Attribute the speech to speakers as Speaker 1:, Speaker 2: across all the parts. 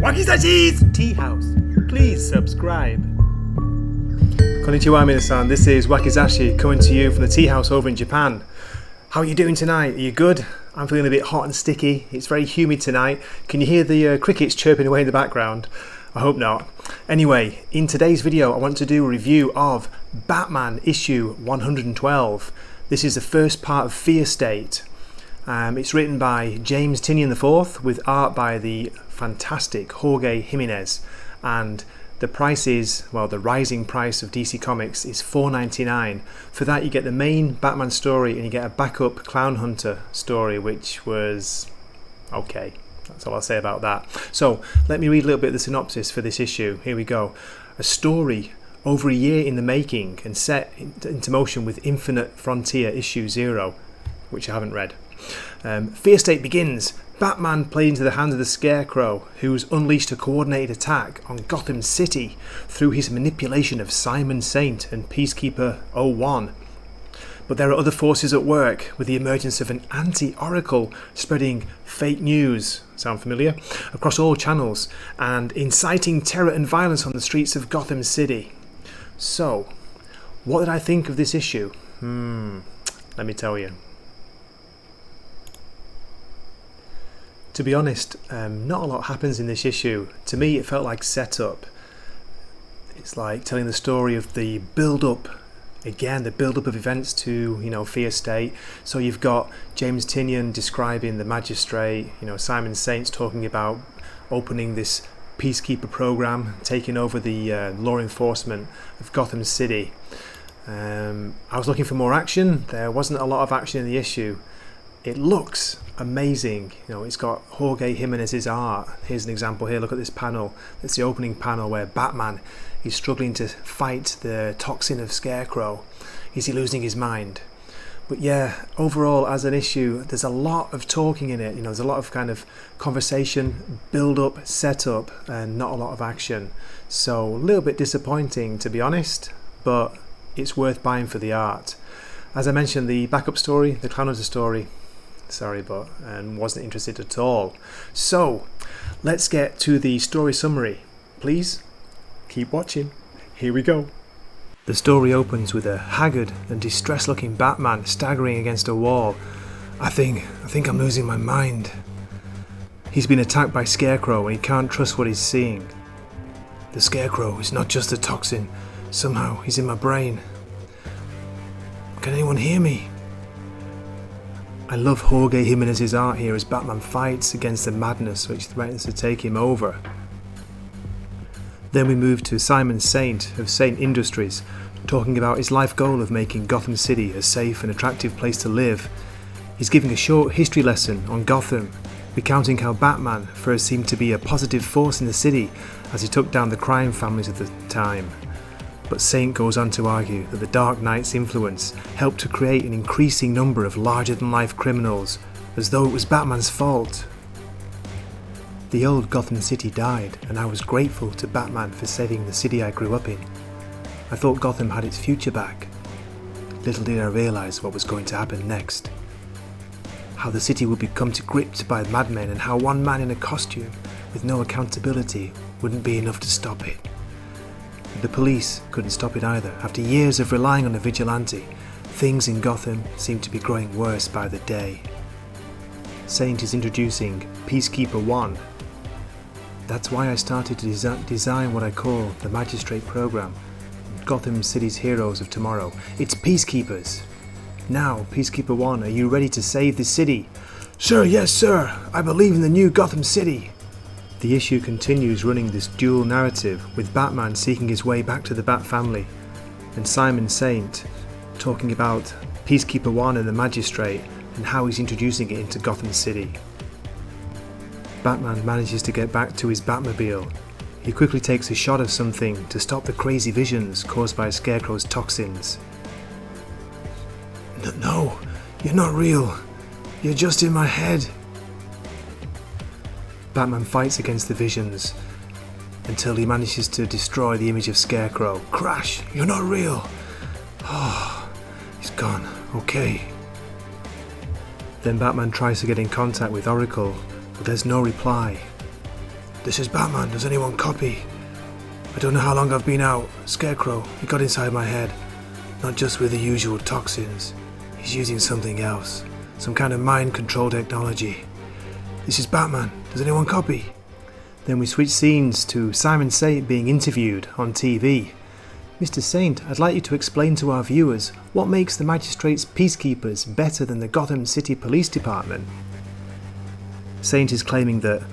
Speaker 1: Wakizashi's Tea House. Please subscribe. Konnichiwa minasan, this is Wakizashi coming to you from the tea house over in Japan. How are you doing tonight? Are you good? I'm feeling a bit hot and sticky. It's very humid tonight. Can you hear the crickets chirping away in the background? I hope not. Anyway, in today's video I want to do a review of Batman issue 112. This is the first part of Fear State. It's written by James Tynion IV with art by the fantastic Jorge Jimenez, and the price is, well, the rising price of DC Comics is $4.99. For that you get the main Batman story and you get a backup Clown Hunter story, which was okay. That's all I'll say about that. So let me read a little bit of the synopsis for this issue. Here we go. A story over a year in the making and set into motion with Infinite Frontier issue 0, which I haven't read. Fear State begins. Batman played into the hands of the Scarecrow, who's unleashed a coordinated attack on Gotham City through his manipulation of Simon Saint and Peacekeeper 01. But there are other forces at work, with the emergence of an anti-Oracle spreading fake news, sound familiar, across all channels, and inciting terror and violence on the streets of Gotham City. So, what did I think of this issue? Let me tell you. To be honest, not a lot happens in this issue. To me it felt like setup. It's like telling the story of the build-up, again, the build-up of events to, Fear State. So you've got James Tynion describing the Magistrate, Simon Saint's talking about opening this Peacekeeper program, taking over the law enforcement of Gotham City. I was looking for more action. There wasn't a lot of action in the issue. It looks amazing. It's got Jorge Jimenez's art. Here's an example here. Look at this panel. It's the opening panel where Batman is struggling to fight the toxin of Scarecrow. Is he losing his mind? But yeah, overall as an issue, there's a lot of talking in it. There's a lot of kind of conversation, build up, set up, and not a lot of action. So a little bit disappointing, to be honest, but it's worth buying for the art. As I mentioned, the backup story, the Clown Hunter story, sorry, but wasn't interested at all. So let's get to the story summary. Please keep watching. Here we go. The story opens with a haggard and distressed looking Batman staggering against a wall. I think I'm losing my mind. He's been attacked by Scarecrow and he can't trust what he's seeing. The Scarecrow is not just a toxin. Somehow he's in my brain. Can anyone hear me? I love Jorge Jimenez's art here as Batman fights against the madness which threatens to take him over. Then we move to Simon Saint of Saint Industries, talking about his life goal of making Gotham City a safe and attractive place to live. He's giving a short history lesson on Gotham, recounting how Batman first seemed to be a positive force in the city as he took down the crime families of the time. But Saint goes on to argue that the Dark Knight's influence helped to create an increasing number of larger-than-life criminals, as though it was Batman's fault. The old Gotham City died, and I was grateful to Batman for saving the city I grew up in. I thought Gotham had its future back. Little did I realise what was going to happen next. How the city would become gripped by madmen, and how one man in a costume, with no accountability, wouldn't be enough to stop it. The police couldn't stop it either. After years of relying on a vigilante, things in Gotham seemed to be growing worse by the day. Saint is introducing Peacekeeper 1. That's why I started to design what I call the Magistrate program, Gotham City's heroes of tomorrow. It's Peacekeepers. Now, Peacekeeper 1, are you ready to save the city? Sir, yes sir, I believe in the new Gotham City. The issue continues running this dual narrative, with Batman seeking his way back to the Bat family, and Simon Saint talking about Peacekeeper 1 and the Magistrate and how he's introducing it into Gotham City. Batman manages to get back to his Batmobile. He quickly takes a shot of something to stop the crazy visions caused by Scarecrow's toxins. No, you're not real. You're just in my head. Batman fights against the visions until he manages to destroy the image of Scarecrow. Crash! You're not real! Oh, he's gone. Okay. Then Batman tries to get in contact with Oracle, but there's no reply. "This is Batman, does anyone copy? I don't know how long I've been out. Scarecrow, he got inside my head. Not just with the usual toxins. He's using something else. Some kind of mind-control technology. This is Batman, does anyone copy?" Then we switch scenes to Simon Saint being interviewed on TV. "Mr. Saint, I'd like you to explain to our viewers what makes the Magistrates Peacekeepers better than the Gotham City Police Department." Saint is claiming that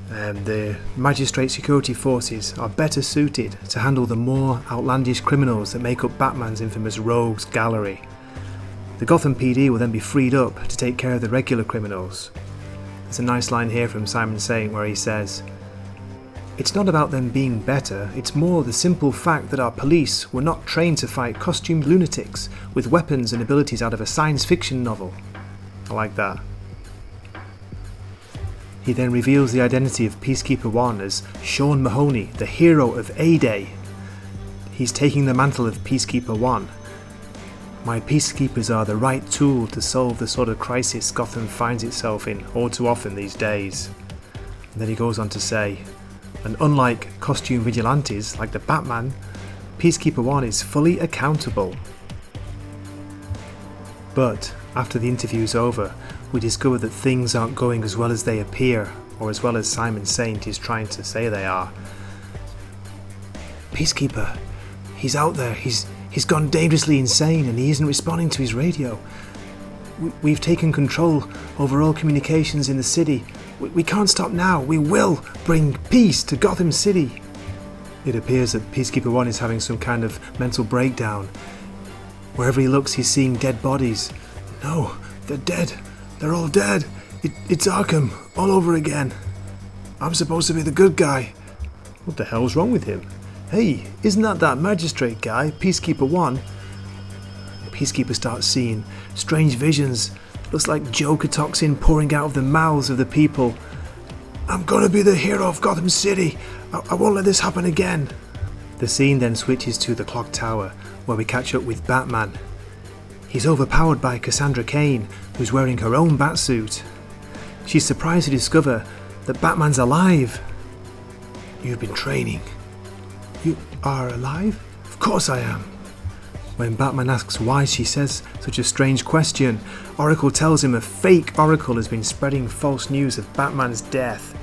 Speaker 1: the Magistrate Security Forces are better suited to handle the more outlandish criminals that make up Batman's infamous rogues gallery. The Gotham PD will then be freed up to take care of the regular criminals. There's a nice line here from Simon Saint where he says, "It's not about them being better, it's more the simple fact that our police were not trained to fight costumed lunatics with weapons and abilities out of a science fiction novel." I like that. He then reveals the identity of Peacekeeper 1 as Sean Mahoney, the hero of A-Day. He's taking the mantle of Peacekeeper 1. "My peacekeepers are the right tool to solve the sort of crisis Gotham finds itself in all too often these days." And then he goes on to say, "And unlike costume vigilantes like the Batman, Peacekeeper 1 is fully accountable." But after the interview's over, we discover that things aren't going as well as they appear, or as well as Simon Saint is trying to say they are. "Peacekeeper, he's out there, he's gone dangerously insane and he isn't responding to his radio. We've taken control over all communications in the city. We can't stop now, we will bring peace to Gotham City." It appears that Peacekeeper 1 is having some kind of mental breakdown. Wherever he looks, he's seeing dead bodies. "No, they're dead. They're all dead. It's Arkham, all over again. I'm supposed to be the good guy. What the hell's wrong with him? Hey, isn't that magistrate guy, Peacekeeper 1? Peacekeeper starts seeing strange visions. Looks like Joker toxin pouring out of the mouths of the people. "I'm gonna be the hero of Gotham City. I won't let this happen again." The scene then switches to the clock tower, where we catch up with Batman. He's overpowered by Cassandra Cain, who's wearing her own batsuit. She's surprised to discover that Batman's alive. "You've been training." "You are alive?" "Of course I am." When Batman asks why she says such a strange question, Oracle tells him a fake Oracle has been spreading false news of Batman's death.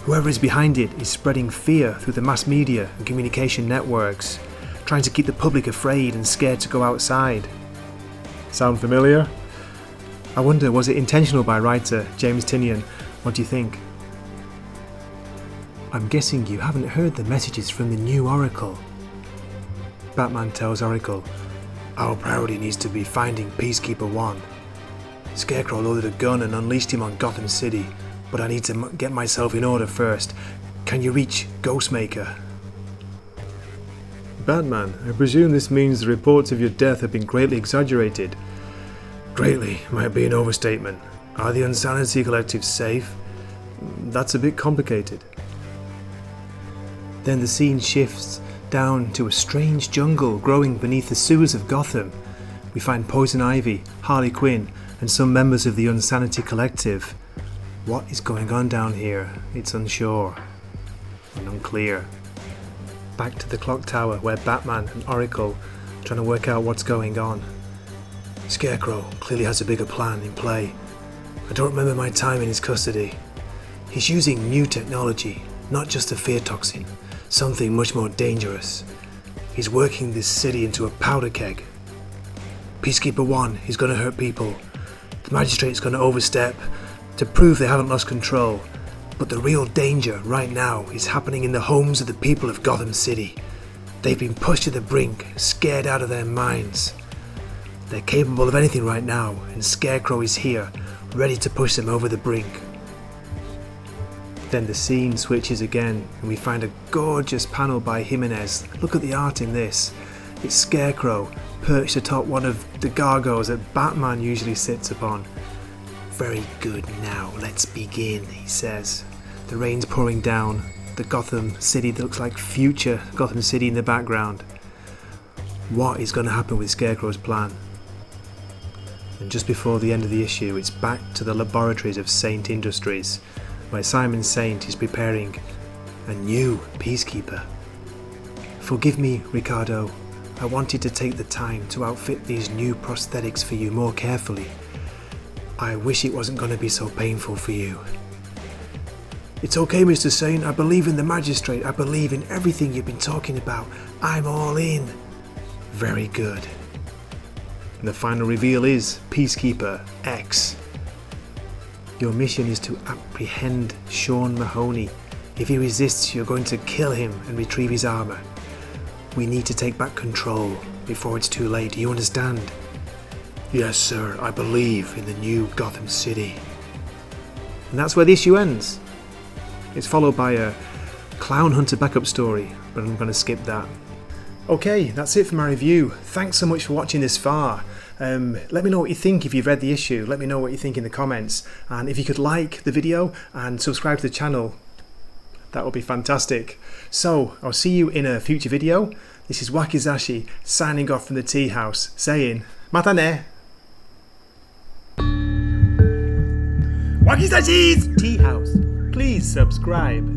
Speaker 1: Whoever is behind it is spreading fear through the mass media and communication networks, trying to keep the public afraid and scared to go outside. Sound familiar? I wonder, was it intentional by writer James Tynion? What do you think? "I'm guessing you haven't heard the messages from the new Oracle." Batman tells Oracle, "Our priority needs to be finding Peacekeeper 1. Scarecrow loaded a gun and unleashed him on Gotham City, but I need to get myself in order first. Can you reach Ghostmaker?" "Batman, I presume this means the reports of your death have been greatly exaggerated." "Greatly might be an overstatement. Are the Unsanity Collectives safe?" "That's a bit complicated." Then the scene shifts down to a strange jungle growing beneath the sewers of Gotham. We find Poison Ivy, Harley Quinn, and some members of the Unsanity Collective. What is going on down here? It's unsure and unclear. Back to the clock tower where Batman and Oracle are trying to work out what's going on. "Scarecrow clearly has a bigger plan in play. I don't remember my time in his custody. He's using new technology, not just a fear toxin, something much more dangerous. He's working this city into a powder keg. Peacekeeper 1 is going to hurt people. The magistrate's going to overstep to prove they haven't lost control. But the real danger right now is happening in the homes of the people of Gotham City. They've been pushed to the brink, scared out of their minds. They're capable of anything right now, and Scarecrow is here, ready to push them over the brink." Then the scene switches again, and we find a gorgeous panel by Jimenez. Look at the art in this. It's Scarecrow, perched atop one of the gargoyles that Batman usually sits upon. "Very good, now let's begin," he says. The rain's pouring down, the Gotham City that looks like future Gotham City in the background. What is going to happen with Scarecrow's plan? And just before the end of the issue, it's back to the laboratories of Saint Industries, where Simon Saint is preparing a new peacekeeper. Forgive me, Ricardo. I wanted to take the time to outfit these new prosthetics for you more carefully. I wish it wasn't going to be so painful for you. It's okay, Mr. Saint. I believe in the magistrate. I believe in everything you've been talking about. I'm all in. Very good. And the final reveal is Peacekeeper X. Your mission is to apprehend Sean Mahoney. If he resists, you're going to kill him and retrieve his armor. We need to take back control before it's too late. Do you understand? Yes, sir. I believe in the new Gotham City. And that's where the issue ends. It's followed by a Clown Hunter backup story, but I'm going to skip that. Okay, that's it for my review. Thanks so much for watching this far. Let me know what you think if you've read the issue. Let me know what you think in the comments. And if you could like the video and subscribe to the channel, that would be fantastic. So, I'll see you in a future video. This is Wakizashi signing off from the tea house, saying, Mata ne! Wakizashi's Tea House. Please subscribe.